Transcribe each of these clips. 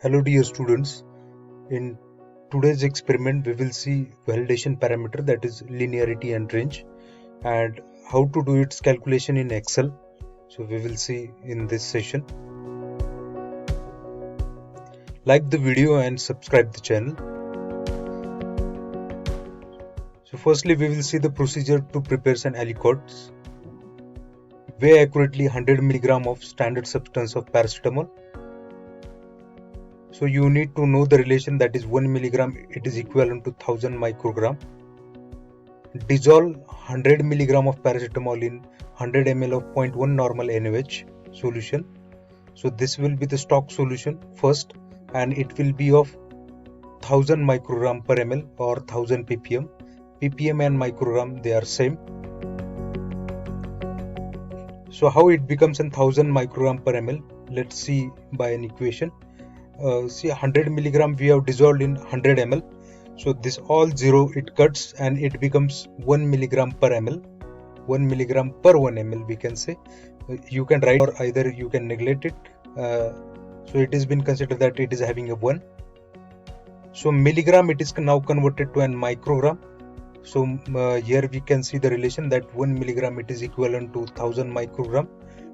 Hello dear students, in today's experiment we will see validation parameter, that is linearity and range, and how to do its calculation in Excel. So we will see in this session. Like the video and subscribe the channel. So firstly we will see the procedure to prepare an aliquots. Weigh accurately 100 mg of standard substance of paracetamol. So you need to know the relation, that is 1 milligram it is equivalent to 1000 microgram. Dissolve 100 mg of paracetamol in 100 ml of 0.1 normal NaOH solution. So this will be the stock solution first, and it will be of 1000 microgram per ml or 1000 ppm. ppm and microgram, they are same. So how it becomes 1000 microgram per ml? Let's see by an equation. See, 100 milligram we have dissolved in 100 ml. So this all zero it cuts and it becomes 1 milligram per ml. 1 milligram per 1 ml we can say. You can write, or either you can neglect it. So it has been considered that it is having a 1. So milligram it is now converted to an microgram. So here we can see the relation that 1 milligram it is equivalent to 1000 microgram.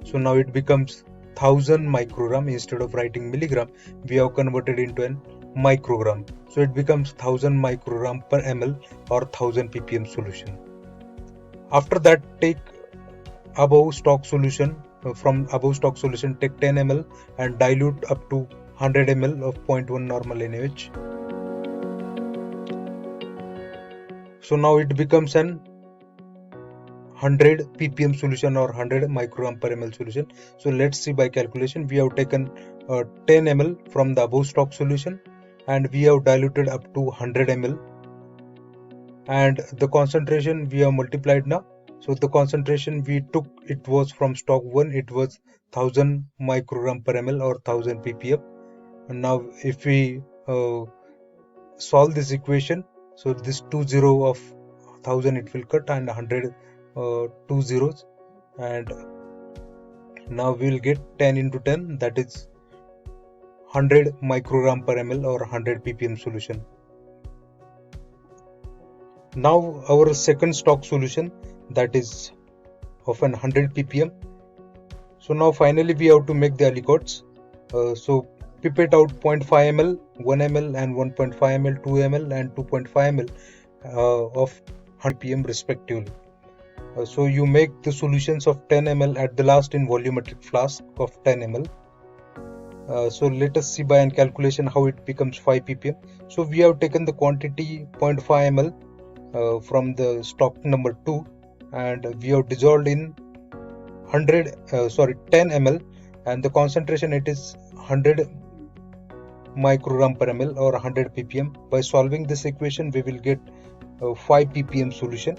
So now it becomes 1000 microgram. Instead of writing milligram, we have converted into an microgram. So it becomes 1000 microgram per ml or 1000 ppm solution. After that, take above stock solution. From above stock solution, take 10 ml and dilute up to 100 ml of 0.1 normal NaOH. So now it becomes an 100 ppm solution or 100 microgram per ml solution. So let's see by calculation. We have taken 10 ml from the above stock solution and we have diluted up to 100 ml, and the concentration we have multiplied now. So the concentration we took, it was from stock 1, it was 1000 microgram per ml or 1000 ppm. And now if we solve this equation, so this 20 of 1000 it will cut and 100 2 zeros, and now we will get 10 into 10, that is 100 microgram per ml or 100 ppm solution. Now our second stock solution, that is of an 100 ppm. So now finally we have to make the aliquots. So pipette out 0.5 ml, 1 ml and 1.5 ml, 2 ml and 2.5 ml of 100 ppm respectively. So you make the solutions of 10 ml at the last in volumetric flask of 10 ml. So let us see by an calculation how it becomes 5 ppm. So we have taken the quantity 0.5 ml from the stock number 2 and we have dissolved in 10 ml, and the concentration it is 100 microgram per ml or 100 ppm. By solving this equation we will get 5 ppm solution.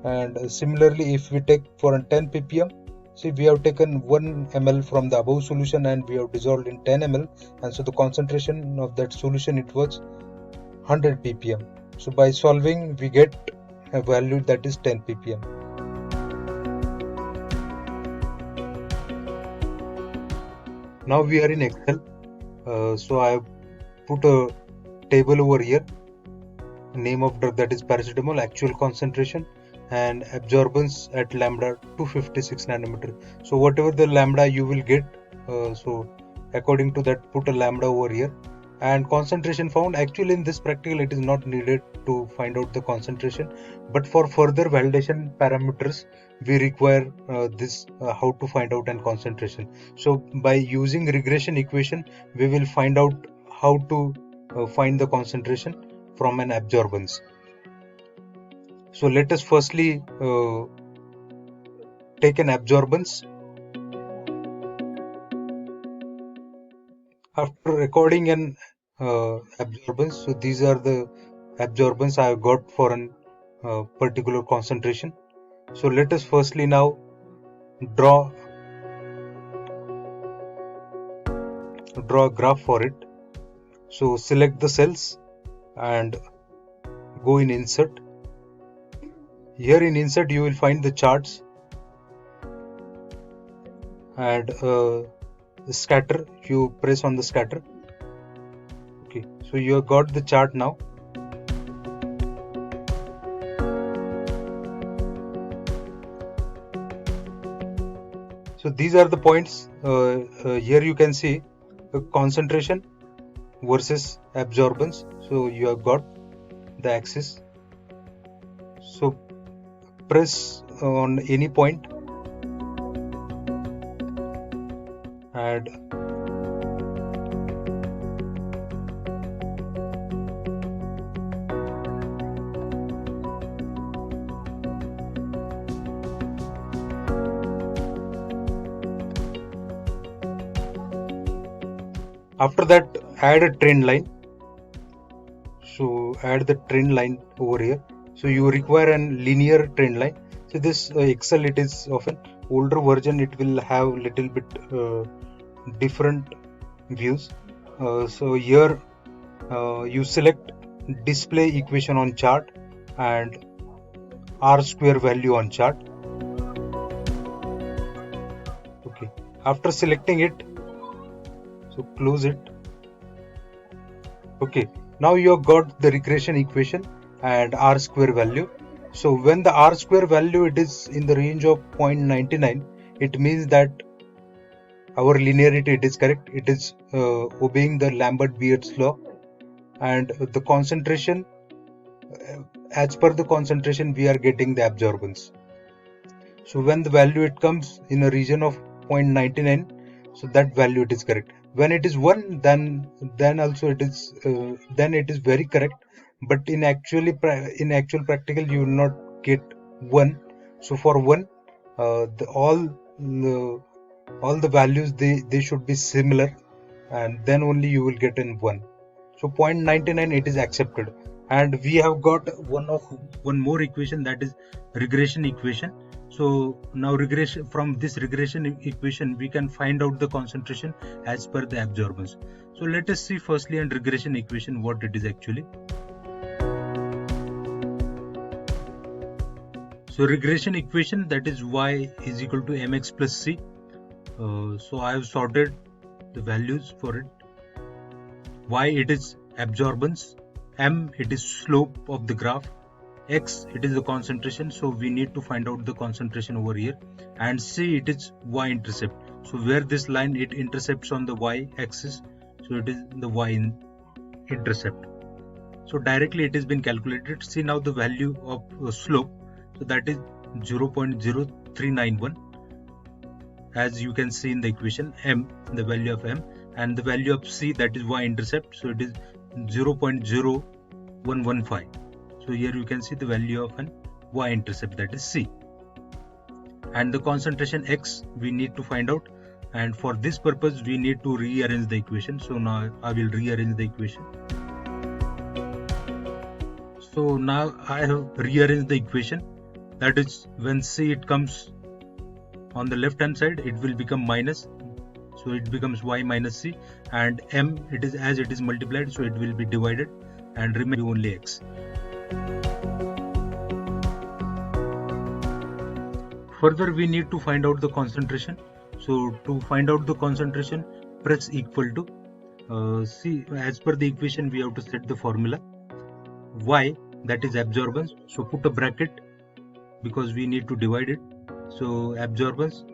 And similarly, if we take for a 10 ppm, see we have taken 1 ml from the above solution and we have dissolved in 10 ml, and so the concentration of that solution it was 100 ppm. So by solving we get a value that is 10 ppm. Now we are in Excel. So I have put a table over here. Name of drug, that is paracetamol, actual concentration, and absorbance at lambda 256 nanometer. So whatever the lambda you will get, so according to that put a lambda over here. And concentration found, actually in this practical it is not needed to find out the concentration, but for further validation parameters we require this how to find out an concentration. So by using regression equation we will find out how to find the concentration from an absorbance. So let us firstly take an absorbance. After recording an absorbance, so these are the absorbance I have got for an particular concentration. So let us firstly now draw a graph for it. So select the cells and go in insert. Here in insert you will find the charts and scatter. You press on the scatter So you have got the chart now. So these are the points. Here you can see concentration versus absorbance. So you have got the axis. So press on any point and after that add a trend line. So add the trend line over here. So you require a linear trend line. So this Excel, it is of an older version, it will have little bit different views. So here you select display equation on chart and R square value on chart. Okay, after selecting it, so close it. Okay, now you have got the regression equation and R square value. So when the R square value it is in the range of 0.99, it means that our linearity it is correct. It is obeying the Lambert-Beard's law, and the concentration, as per the concentration we are getting the absorbance. So when the value it comes in a region of 0.99, so that value it is correct. When it is 1, then also it is then it is very correct. But in actual practical you will not get 1. So for 1, all the values they should be similar, and then only you will get in 1. So 0.99 it is accepted, and we have got one more equation, that is regression equation. So now from this regression equation we can find out the concentration as per the absorbance. So let us see firstly in regression equation what it is actually. So regression equation, that is y is equal to mx plus c. So I have sorted the values for it. Y it is absorbance, m it is slope of the graph, x it is the concentration, so we need to find out the concentration over here, and c it is y-intercept. So where this line it intercepts on the y-axis, so it is the y-intercept. So directly it has been calculated. See now the value of slope, so that is 0.0391, as you can see in the equation, m, the value of m, and the value of c, that is y-intercept, so it is 0.0115. So here you can see the value of an y-intercept, that is c, and the concentration x we need to find out, and for this purpose we need to rearrange the equation. So now I will rearrange the equation. So now I have rearranged the equation, that is when c it comes on the left hand side it will become minus, so it becomes y minus c, and m it is as it is multiplied, so it will be divided and remain only x. Further we need to find out the concentration. So to find out the concentration, press equal to, see as per the equation we have to set the formula. Y, that is absorbance, so put a bracket because we need to divide it. So absorbance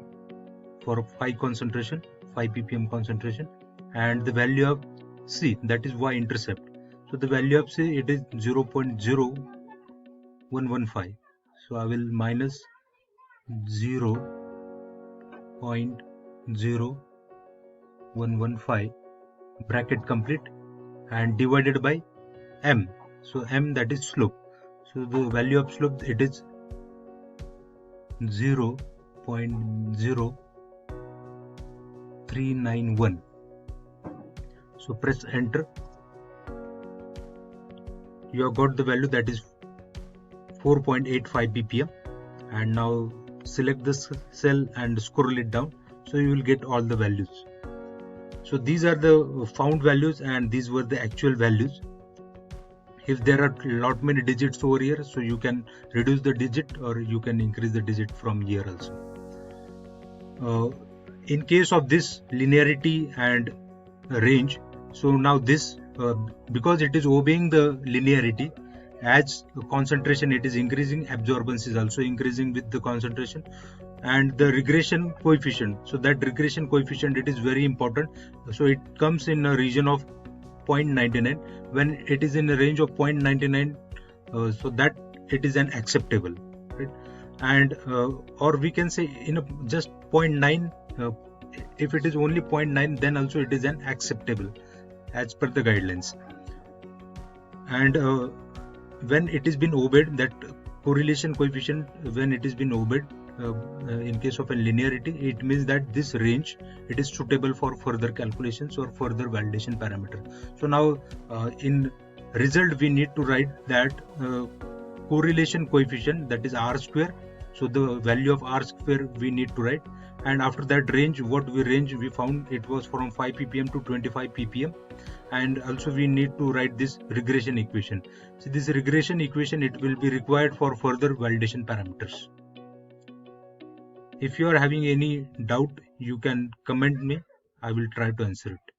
for 5 concentration, 5 ppm concentration, and the value of c, that is y-intercept. So the value of c it is 0.0115. So I will minus 0.0115 bracket complete and divided by m. So m, that is slope. So the value of slope it is 0.0391. So press enter. You have got the value, that is 4.85 ppm, and now select this cell and scroll it down, so you will get all the values. So these are the found values and these were the actual values. If there are lot many digits over here, so you can reduce the digit or you can increase the digit from here also. In case of this linearity and range, so now this because it is obeying the linearity. As concentration it is increasing, absorbance is also increasing with the concentration. And the regression coefficient, so that regression coefficient, it is very important. So it comes in a region of 0.99. When it is in a range of 0.99, so that it is an acceptable, right? And or we can say in a just 0.9, if it is only 0.9, then also it is an acceptable as per the guidelines. And when it is been obeyed, that correlation coefficient, when it is been obeyed, in case of a linearity, it means that this range, it is suitable for further calculations or further validation parameter. So now in result we need to write that correlation coefficient, that is r square. So the value of r square we need to write, and after that range, what we found, it was from 5 ppm to 25 ppm. And also we need to write this regression equation. So this regression equation, it will be required for further validation parameters. If you are having any doubt, you can comment me. I will try to answer it.